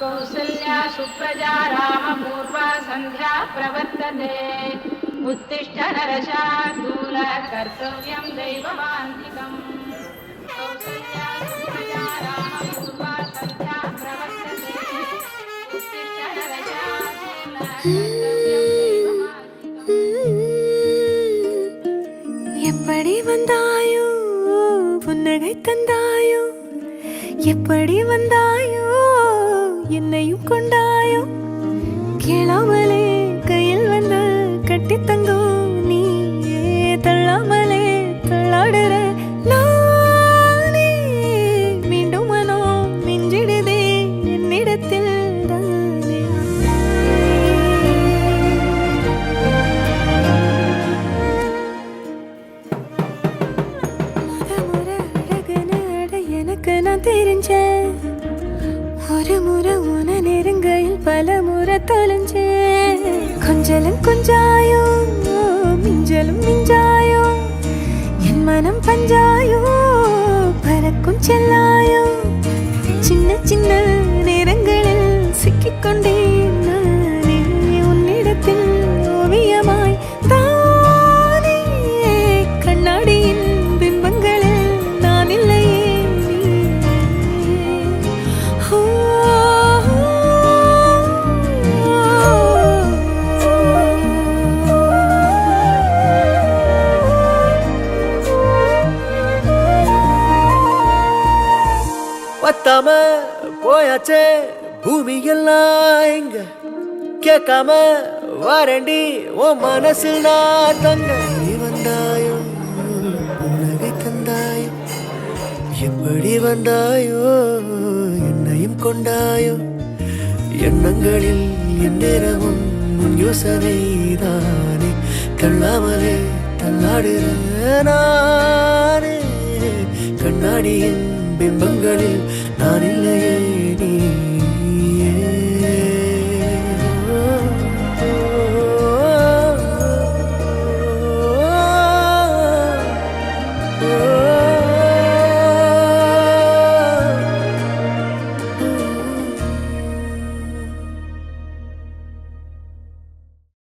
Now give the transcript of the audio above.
कौसल्या सुप्रजा रामपूर्वा सन्ध्या प्रवर्तते उत्तिष्ठ नरशार्दूल कर्तव्यं दैवमान्तिकम् कौसल्या सुप्रजा रामपूर्वा सन्ध्या प्रवर्तते उत्तिष्ठ नरशार्दूल कर्तव्यं दैवमान्तिकम् எப்படி வந்தாயோ புன்னகை தந்தாயோ எப்படி வந்தாயோ என்னையும் கொண்டாயோ கேளாமலே கையில் வந்து கட்டி தங்கோ நீ தள்ளாமலே தள்ளாடுற நானே மீண்டும் மனோ மிஞ்சிடுதே என்னிடத்தில் தானே முறை அழகுன்னு அட எனக்கு நான் தெரிஞ்சேன் ஒரு முறை உன நெருங்கையில் பல முறை தொலைஞ்சேன் கொஞ்சலும் கொஞ்சாயோ மிஞ்சலும் மிஞ்சாயோ என் மனம் பஞ்சாயோ பறக்கும் செல்லாயோ சின்ன சின்ன நேரங்களில் சிக்கிக்கொண்டேன் நானே உன்னிடத்தில் ஓவியமாய் தானே கண்ணாடியின் பிம்பங்களில் நான் இல்லையே பத்தாம போயாச்சே பூமி எல்லாம் எங்க கேட்காம வாரண்டி ஓ மனசில் நான் தங்க நீ வந்தாயோ புன்னகை தந்தாயோ எப்படி வந்தாயோ என்னையும் கொண்டாயோ எண்ணங்களில் என் நேரமும் உன் யோசனை தானே தள்ளாமலே தள்ளாடுற நானே கண்ணாடியின் பிம்பங்களில் நான் இல்லையே